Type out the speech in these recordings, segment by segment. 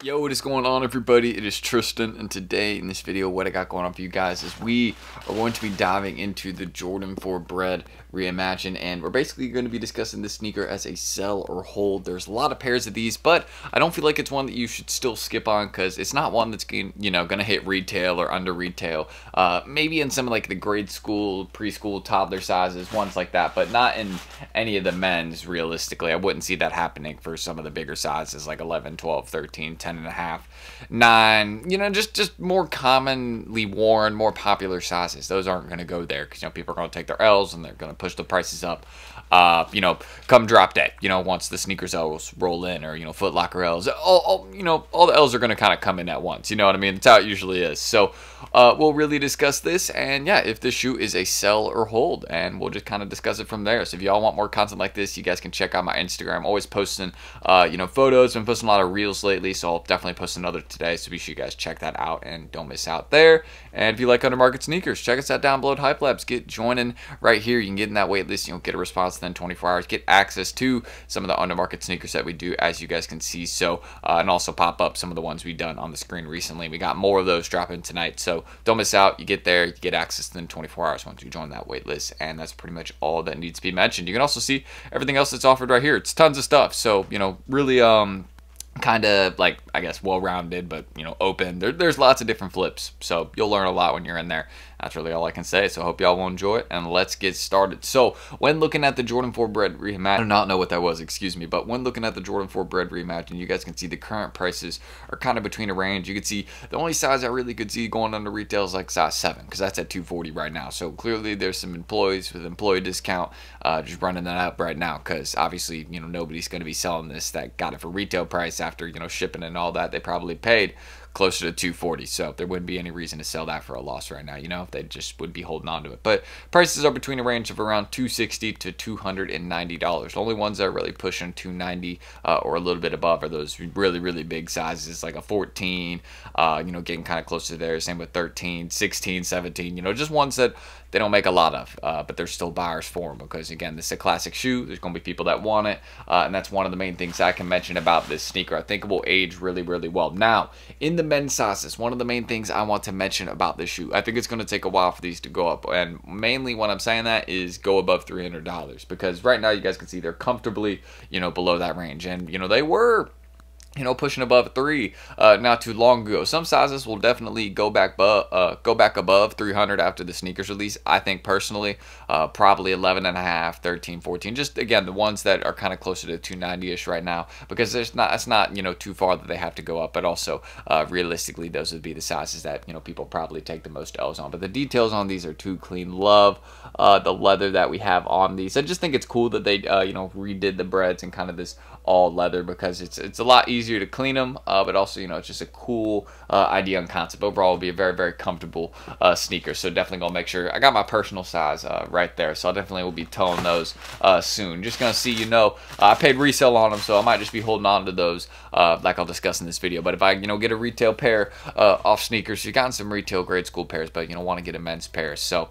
Yo, what is going on, everybody? It is Tristan, and today in this video what I got going on for you guys is we are going to be diving into the Jordan 4 Bred Reimagined, and we're basically going to be discussing this sneaker as a sell or hold. There's a lot of pairs of these, but I don't feel like it's one that you should still skip on because it's not one that's going to hit retail or under retail. Maybe in some of like the grade school, preschool, toddler sizes, ones like that, but not in any of the men's. Realistically, I wouldn't see that happening for some of the bigger sizes like 11, 12, 13, 10 and a half, 9, just more commonly worn, more popular sizes. Those aren't going to go there because people are going to take their L's and they're going to push the prices up come drop day, once the sneakers L's roll in, or Foot Locker L's, all the L's are going to kind of come in at once. You know what I mean? That's how it usually is. So we'll really discuss this, and yeah, if this shoe is a sell or hold, and we'll just kind of discuss it from there. So if y'all want more content like this, you guys can check out my Instagram. I'm always posting photos. Been posting a lot of reels lately, so I'll definitely post another today, so be sure you guys check that out and don't miss out there. And if you like undermarket sneakers, check us out down below at HYPELABS. Get joining right here. You can get in that wait list, get a response within 24 hours, get access to some of the undermarket sneakers that we do, as you guys can see. So and also pop up some of the ones we've done on the screen recently. We got more of those dropping tonight, so don't miss out. You get there, you get access within 24 hours once you join that wait list, and that's pretty much all that needs to be mentioned. You can also see everything else that's offered right here. It's tons of stuff, so really kind of like, I guess, well-rounded, but open. There's lots of different flips, so you'll learn a lot when you're in there. That's really all I can say, so I hope y'all will enjoy it, and let's get started. So when looking at the Jordan 4 Bred Reimagined, I do not know what that was, excuse me, but when looking at the Jordan 4 Bred Reimagined, you guys can see the current prices are kind of between a range. You can see the only size I really could see going under retail is like size 7, because that's at $240 right now. So clearly there's some employees with employee discount just running that up right now, because obviously nobody's going to be selling this that got it for retail price after shipping and all that. They probably paid closer to $240, so there wouldn't be any reason to sell that for a loss right now. They just would be holding on to it. But prices are between a range of around $260 to $290. The only ones that are really pushing $290 or a little bit above are those really big sizes, like a 14, getting kind of close to there. Same with 13, 16, 17, just ones that they don't make a lot of, but there's still buyers for them, because again, this is a classic shoe. There's going to be people that want it, and that's one of the main things I can mention about this sneaker. I think it will age really well. Now, in the men's sizes, one of the main things I want to mention about this shoe, I think it's going to take a while for these to go up, and mainly when I'm saying that is go above $300, because right now you guys can see they're comfortably below that range, and they were pushing above 3 not too long ago. Some sizes will definitely go back above 300 after the sneakers release. I think personally, probably 11 and a half, 13, 14. Just again, the ones that are kind of closer to 290-ish right now, because it's not too far that they have to go up. But also, realistically, those would be the sizes that people probably take the most L's on. But the details on these are too clean. Love the leather that we have on these. I just think it's cool that they redid the Breds and kind of this all leather, because it's a lot easier to clean them, but also it's just a cool idea and concept. Overall, it'll be a very comfortable sneaker. So definitely gonna make sure I got my personal size right there, so I definitely will be towing those soon. Just gonna see, I paid resale on them, so I might just be holding on to those like I'll discuss in this video. But if I get a retail pair off sneakers, you've gotten some retail grade school pairs, but want to get a men's pair, so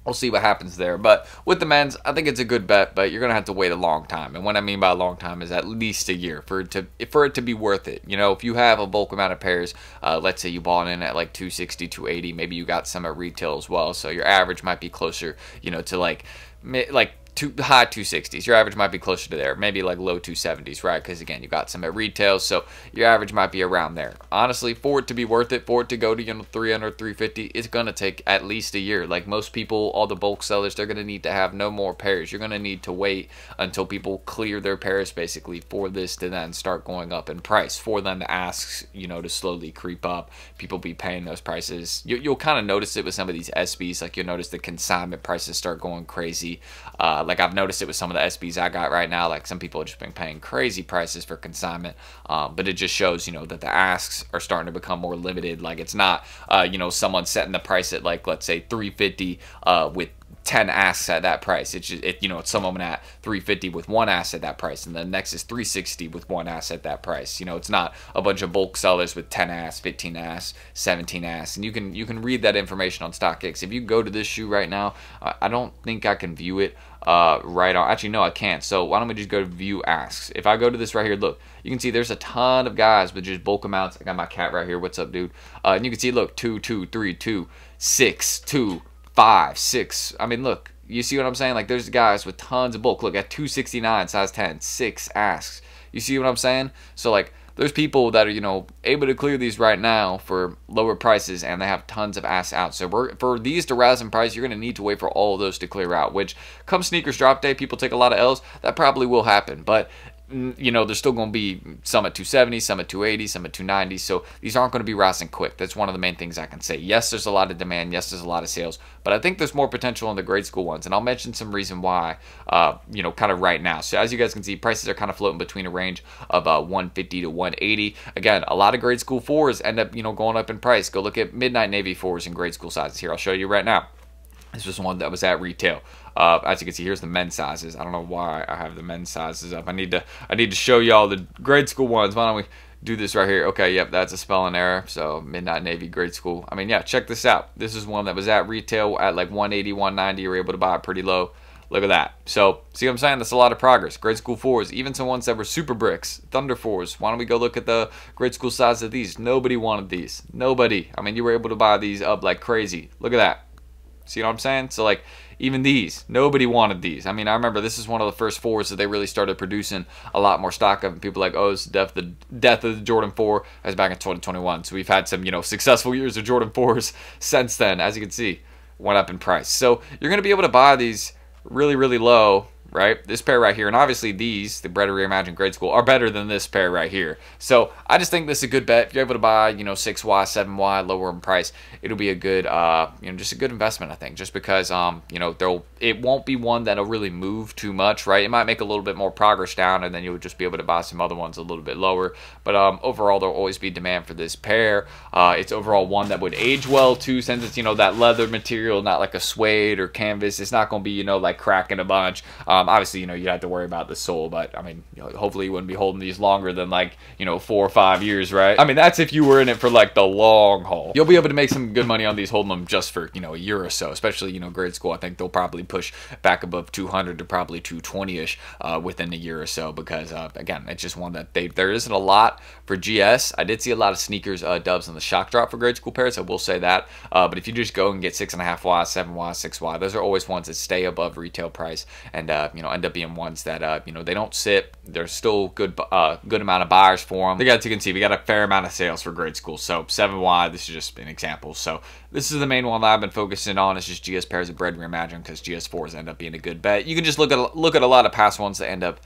we'll see what happens there. But with the men's, I think it's a good bet, but you're going to have to wait a long time. And what I mean by a long time is at least a year for it to be worth it. If you have a bulk amount of pairs, let's say you bought in at like 260, 280, maybe you got some at retail as well. So your average might be closer, to like high 260s. Your average might be closer to there, maybe like low 270s, right? Because again, you got some at retail, so your average might be around there. Honestly, for it to be worth it, for it to go to 300, 350, it's gonna take at least a year. Like most people, all the bulk sellers, they're gonna need to have no more pairs. You're gonna need to wait until people clear their pairs, basically, for this to then start going up in price. For them to ask, to slowly creep up. People be paying those prices. You'll kind of notice it with some of these SBs. Like you'll notice the consignment prices start going crazy. Like I've noticed it with some of the SBs I got right now. Like some people have just been paying crazy prices for consignment, but it just shows that the asks are starting to become more limited. Like it's not someone setting the price at like, let's say, $350 with 10 asks at that price. It's just, you know, it's some of them at 350 with one ask at that price, and the next is 360 with one ask at that price. You know, it's not a bunch of bulk sellers with 10 asks, 15 asks, 17 asks. And you can read that information on StockX. If you go to this shoe right now, I don't think I can view it right on. Actually, no, I can't. So why don't we just go to view asks? If I go to this right here, look, you can see there's a ton of guys with just bulk amounts. I got my cat right here. What's up, dude? And you can see, look, 2, 2, 3, 2, 6, 2, 5, 6. I mean, look, you see what I'm saying? Like, there's guys with tons of bulk. Look at 269, size 10, 6 asks. You see what I'm saying? So, like, there's people that are, you know, able to clear these right now for lower prices, and they have tons of asks out. So for these to rise in price, you're going to need to wait for all of those to clear out, which come sneakers drop day, people take a lot of L's. That probably will happen. But, you know, there's still going to be some at 270, some at 280, some at 290. So these aren't going to be rising quick. That's one of the main things I can say. Yes, there's a lot of demand. Yes, there's a lot of sales. But I think there's more potential in the grade school ones. And I'll mention some reason why, you know, kind of right now. So as you guys can see, prices are kind of floating between a range of 150 to 180. Again, a lot of grade school 4s end up, you know, going up in price. Go look at Midnight Navy 4s in grade school sizes. Here, I'll show you right now. This was one that was at retail. As you can see, here's the men's sizes. I don't know why I have the men's sizes up. I need to show y'all the grade school ones. Why don't we do this right here? Okay, yep, that's a spelling error. So Midnight Navy grade school. I mean, yeah, check this out. This is one that was at retail at like 180, 190. You were able to buy it pretty low. Look at that. So, see what I'm saying? That's a lot of progress. Grade school 4s, even some ones that were super bricks, Thunder 4s. Why don't we go look at the grade school size of these? Nobody wanted these. Nobody. I mean, you were able to buy these up like crazy. Look at that. See what I'm saying? So, like, even these, nobody wanted these. I mean, I remember this is one of the first 4s that they really started producing a lot more stock of. And people are like, oh, it's the death of the Jordan 4. That was back in 2021. So we've had some, you know, successful years of Jordan 4s since then. As you can see, went up in price. So you're going to be able to buy these really, really low, right? This pair right here, and obviously these, the Bred Reimagined grade school, are better than this pair right here. So I just think this is a good bet. If you're able to buy, you know, 6Y, 7Y, lower in price, it'll be a good, you know, just a good investment, I think, just because, you know, it won't be one that'll really move too much, right? It might make a little bit more progress down, and then you'll just be able to buy some other ones a little bit lower. But overall, there'll always be demand for this pair. It's overall one that would age well too, since it's, you know, that leather material, not like a suede or canvas. It's not going to be, you know, like cracking a bunch. Obviously, you know, you have to worry about the sole, but I mean, you know, hopefully you wouldn't be holding these longer than like, you know, 4 or 5 years, right? I mean, that's if you were in it for like the long haul. You'll be able to make some good money on these holding them just for, you know, a year or so, especially, you know, grade school. I think they'll probably push back above 200 to probably 220-ish within a year or so, because again, it's just one that there isn't a lot for GS. I did see a lot of sneakers dubs on the shock drop for grade school pairs, I will say that. But if you just go and get 6.5Y, 7Y, 6Y, those are always ones that stay above retail price, and you know, end up being ones that you know, they don't sit. There's still good amount of buyers for them. As you can see, we got a fair amount of sales for grade school. So 7Y, this is just an example. So this is the main one that I've been focusing on. It's just GS pairs of Bred Reimagined, because GS 4s end up being a good bet. You can just look at a lot of past ones that end up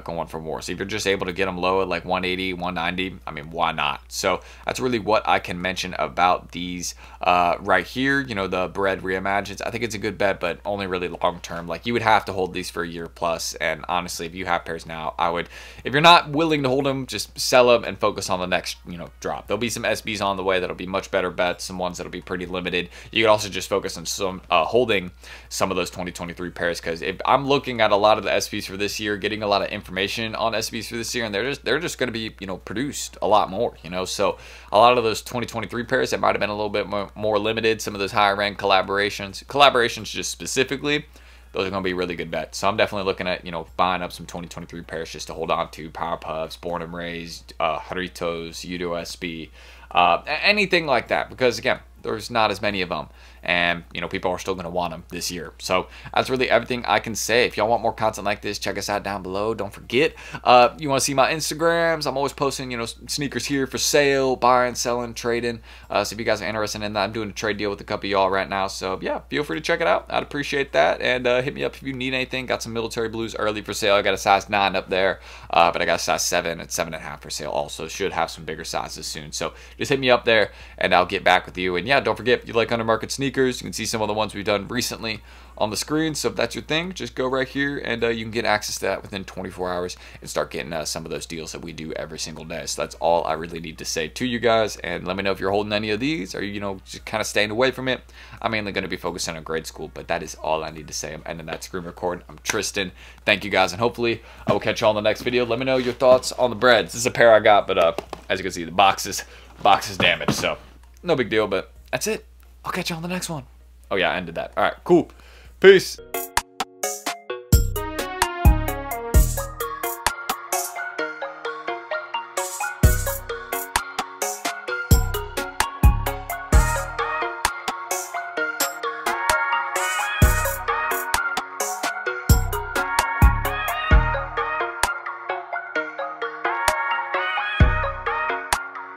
going for more. So if you're just able to get them low at like 180, 190, I mean, why not? So that's really what I can mention about these right here. You know, the Bred Reimagined. I think it's a good bet, but only really long term. Like, you would have to hold these for a year plus. And honestly, if you have pairs now, I would, if you're not willing to hold them, just sell them and focus on the next, you know, drop. There'll be some SBs on the way that'll be much better bets, some ones that'll be pretty limited. You can also just focus on some holding some of those 2023 pairs, because if I'm looking at a lot of the SBs for this year, getting a lot of information on SBs for this year, and they're just going to be, you know, produced a lot more, you know. So a lot of those 2023 pairs that might have been a little bit more limited, some of those higher end collaborations just specifically, those are going to be really good bets. So I'm definitely looking at, you know, buying up some 2023 pairs just to hold on to. Power Puffs, Born and Raised, Haritos, Udo SB, anything like that, because again, there's not as many of them, and you know, people are still going to want them this year. So that's really everything I can say. If y'all want more content like this, check us out down below. Don't forget, you want to see my Instagrams, I'm always posting, you know, sneakers here for sale, buying, selling, trading. So if you guys are interested in that, I'm doing a trade deal with a couple of y'all right now, so yeah, feel free to check it out. I'd appreciate that. And hit me up if you need anything. Got some military blues early for sale. I got a size 9 up there, but I got a size 7 and 7.5 for sale also. Should have some bigger sizes soon, so just hit me up there and I'll get back with you. And yeah, don't forget, if you like undermarket sneakers, you can see some of the ones we've done recently on the screen. So if that's your thing, just go right here and you can get access to that within 24 hours and start getting some of those deals that we do every single day. So that's all I really need to say to you guys. And let me know if you're holding any of these or, you know, just kind of staying away from it. I'm mainly going to be focusing on grade school, but that is all I need to say. I'm ending that screen record. I'm Tristan. Thank you guys, and hopefully I will catch you all in the next video. Let me know your thoughts on the Breds. This is a pair I got, but as you can see, the box is damaged, so no big deal. But that's it. I'll catch you on the next one. Oh yeah, I ended that. All right, cool. Peace.